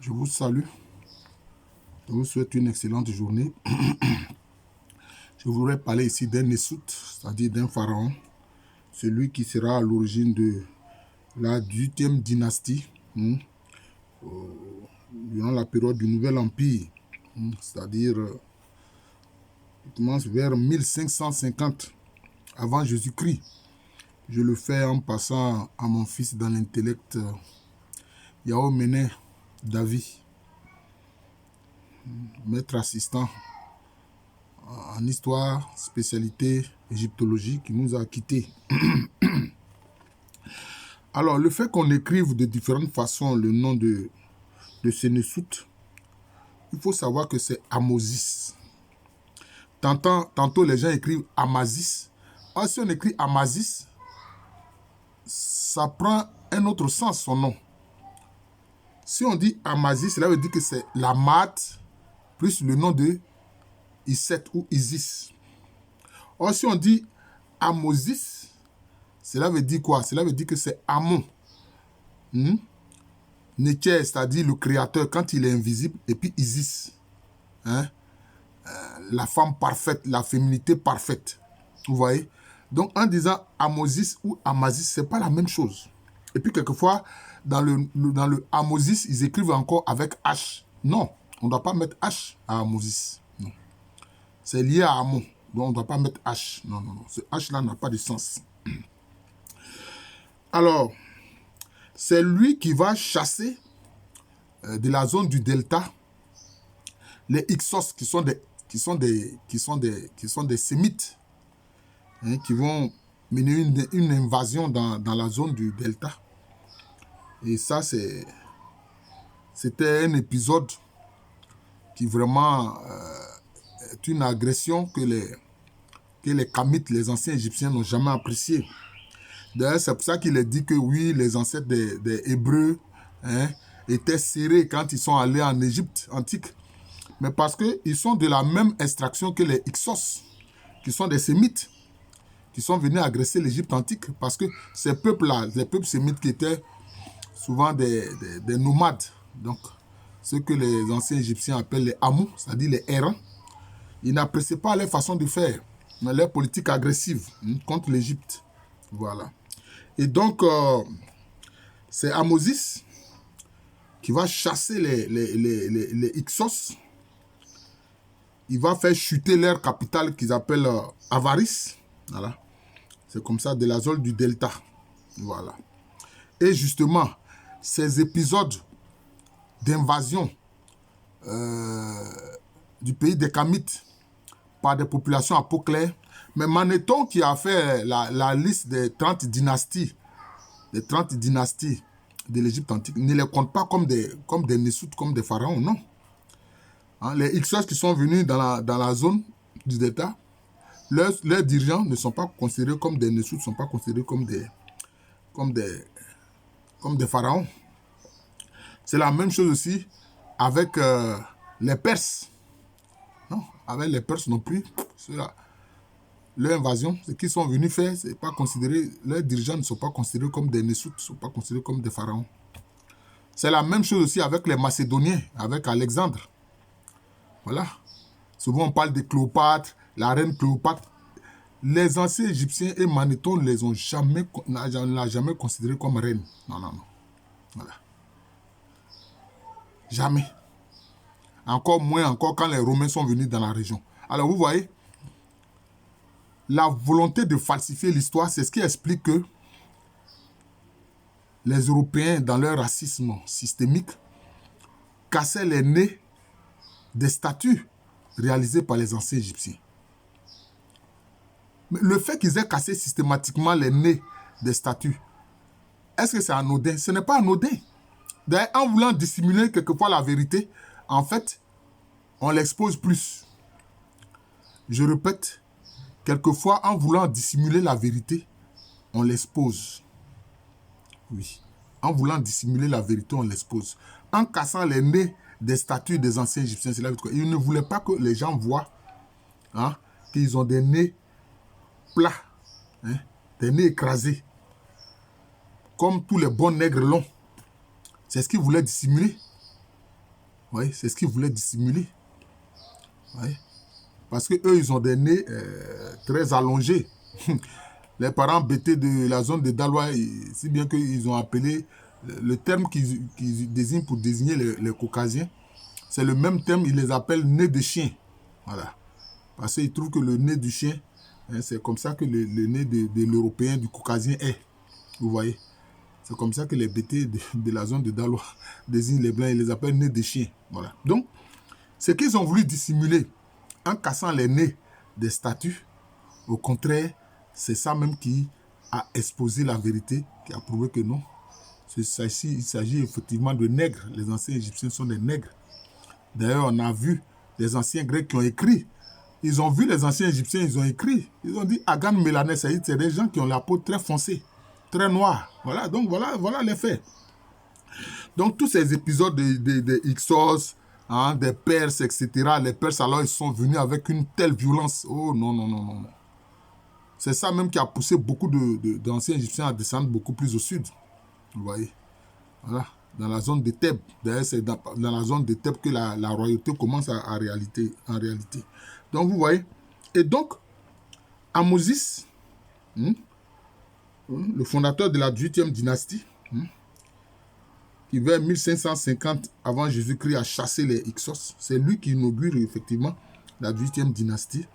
Je vous salue. Je vous souhaite une excellente journée. Je voudrais parler ici d'un Nessout, c'est-à-dire d'un pharaon, celui qui sera à l'origine de la 8e dynastie, durant la période du Nouvel Empire, c'est-à-dire vers 1550 avant Jésus-Christ. Je le fais en passant à mon fils dans l'intellect, Yao Mene David, maître assistant en histoire, spécialité égyptologie, qui nous a quittés. Alors, le fait qu'on écrive de différentes façons le nom de ce Nessout, il faut savoir que c'est Amosis. Tantôt, les gens écrivent Amasis. Alors, si on écrit Amasis, ça prend un autre sens, son nom. Si on dit Amasis, cela veut dire que c'est la Mat plus le nom de Iset ou Isis. Or, si on dit Amosis, cela veut dire quoi? Cela veut dire que c'est Amon. Nétier, c'est-à-dire le créateur quand il est invisible, et puis Isis, la femme parfaite, la féminité parfaite. Vous voyez? Donc, en disant Amosis ou Amasis, ce n'est pas la même chose. Et puis, quelquefois, dans le Amosis, ils écrivent encore avec H. Non, on ne doit pas mettre H à Amosis. Non. C'est lié à Amon. Donc, on ne doit pas mettre H. Non, non, non. Ce H-là n'a pas de sens. Alors, c'est lui qui va chasser de la zone du delta les Hyksos qui sont des Sémites, qui vont mener une invasion dans la zone du delta. Et ça, c'était un épisode qui vraiment est une agression que les Kamites, les anciens Égyptiens, n'ont jamais appréciée. D'ailleurs, c'est pour ça qu'il est dit que oui, les ancêtres des Hébreux étaient serrés quand ils sont allés en Égypte antique. Mais parce qu'ils sont de la même extraction que les Hyksos, qui sont des Sémites, qui sont venus agresser l'Égypte antique. Parce que ces peuples-là, les peuples sémites qui étaient souvent des nomades, donc ce que les anciens Égyptiens appellent les Amous, c'est-à-dire les errants, ils n'appréciaient pas leur façon de faire, mais leur politique agressive contre l'Égypte. Voilà. Et donc, c'est Amosis qui va chasser les Hyksos. Il va faire chuter leur capitale qu'ils appellent Avaris. Voilà. C'est comme ça, de la zone du delta. Voilà. Et justement, ces épisodes d'invasion du pays des Kamites par des populations à peau claire, mais Manéthon qui a fait la liste des 30 dynasties, de l'Égypte antique, ne les compte pas comme des Nessout, comme des pharaons, non. Les Hyksos qui sont venus dans la zone du delta, leurs dirigeants ne sont pas considérés comme des Nessout, ne sont pas considérés comme des pharaons. C'est la même chose aussi avec les Perses. Non, avec les Perses non plus. Leur invasion, ce qu'ils sont venus faire, c'est pas considéré, leurs dirigeants ne sont pas considérés comme des Nessout, ne sont pas considérés comme des pharaons. C'est la même chose aussi avec les Macédoniens, avec Alexandre. Voilà. Souvent on parle de Cléopâtre, la reine Cléopâtre. Les anciens Égyptiens et Manéthon ne l'a jamais considéré comme reine. Non, non, non. Voilà. Jamais. Encore moins quand les Romains sont venus dans la région. Alors vous voyez, la volonté de falsifier l'histoire, c'est ce qui explique que les Européens, dans leur racisme systémique, cassaient les nez des statues réalisées par les anciens Égyptiens. Mais le fait qu'ils aient cassé systématiquement les nez des statues, est-ce que c'est anodin? Ce n'est pas anodin. D'ailleurs, en voulant dissimuler quelquefois la vérité, en fait, on l'expose plus. Je répète, quelquefois, en voulant dissimuler la vérité, on l'expose. Oui. En voulant dissimuler la vérité, on l'expose. En cassant les nez des statues des anciens Égyptiens, c'est là que ils ne voulaient pas que les gens voient qu'ils ont des nez plats, des nez écrasés, comme tous les bons nègres l'ont. C'est ce qu'ils voulaient dissimuler. Oui, c'est ce qu'ils voulaient dissimuler. Oui. Parce que eux, ils ont des nez très allongés. Les parents bêtés de la zone de Daloa, si bien qu'ils ont appelé le terme qu'ils désignent pour désigner les Caucasiens, c'est le même terme, ils les appellent nez de chien. Voilà. Parce qu'ils trouvent que le nez du chien, hein, c'est comme ça que le nez de l'Européen, du Caucasien est. Vous voyez? C'est comme ça que les bêtés de la zone de Daloa désignent les Blancs, ils les appellent nez de chien. Voilà. Donc, ce qu'ils ont voulu dissimuler en cassant les nez des statues, au contraire, c'est ça même qui a exposé la vérité, qui a prouvé que non. Il s'agit effectivement de nègres. Les anciens Égyptiens sont des nègres. D'ailleurs, on a vu les anciens Grecs qui ont écrit. Ils ont vu les anciens Égyptiens, ils ont écrit. Ils ont dit Agan Mélanès, c'est des gens qui ont la peau très foncée, très noire. Voilà, donc voilà les faits. Donc tous ces épisodes de Hyksos, hein, des Perses, etc., les Perses, alors ils sont venus avec une telle violence. Oh non, non, non, non. C'est ça même qui a poussé beaucoup d'anciens Égyptiens à descendre beaucoup plus au sud. Vous voyez. Voilà. Dans la zone de Thèbes. D'ailleurs, c'est dans la zone de Thèbes que la royauté commence en réalité. Donc, vous voyez. Et donc, Ahmosis, le fondateur de la 18e dynastie, qui vers 1550 avant Jésus-Christ a chassé les Hyksos, c'est lui qui inaugure effectivement la 18e dynastie.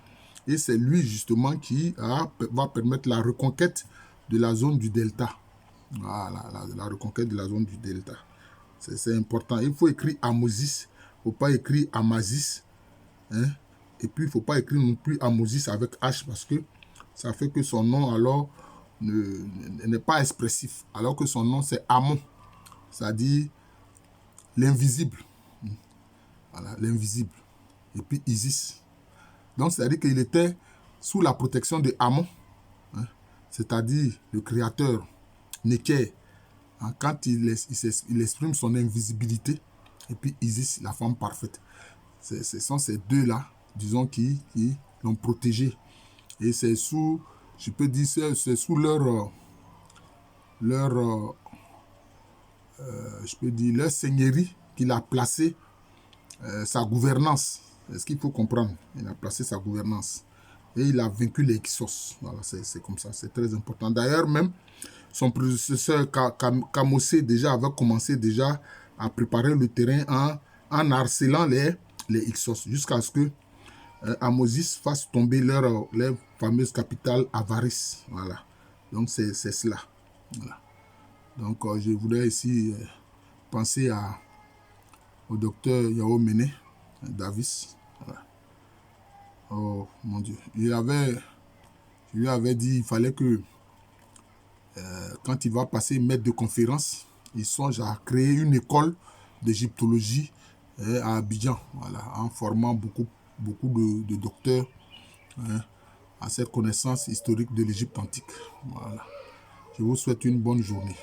Et c'est lui justement qui va permettre la reconquête de la zone du delta. Voilà, la reconquête de la zone du delta. C'est important. Il faut écrire Ahmosis. Il ne faut pas écrire Amasis. Hein? Et puis, il ne faut pas écrire non plus Ahmosis avec H parce que ça fait que son nom, alors, n'est pas expressif. Alors que son nom, c'est Amon. C'est-à-dire l'invisible. Voilà, l'invisible. Et puis Isis. Donc, c'est-à-dire qu'il était sous la protection de Amon. Hein? C'est-à-dire le créateur, Neker. Hein, quand il exprime son invisibilité, et puis Isis, la femme parfaite. Ce sont ces deux-là, disons, qui l'ont protégé. Et c'est sous, je peux dire, c'est sous leur seigneurie qu'il a placé sa gouvernance. C'est ce qu'il faut comprendre. Il a placé sa gouvernance. Et il a vaincu les Hyksos. Voilà, c'est comme ça, c'est très important. D'ailleurs, même, son prédécesseur Kamosé déjà avait commencé déjà à préparer le terrain en harcelant les Hyksos jusqu'à ce que Ahmosis fasse tomber leur fameuse capitale Avaris. Voilà. Donc c'est cela. Voilà. Donc je voulais ici penser au docteur Yao Mene Davis. Voilà. Oh mon Dieu. Je lui avais dit il fallait que quand il va passer maître de conférence, il songe à créer une école d'égyptologie à Abidjan, voilà, en formant beaucoup de docteurs à cette connaissance historique de l'Égypte antique. Voilà. Je vous souhaite une bonne journée.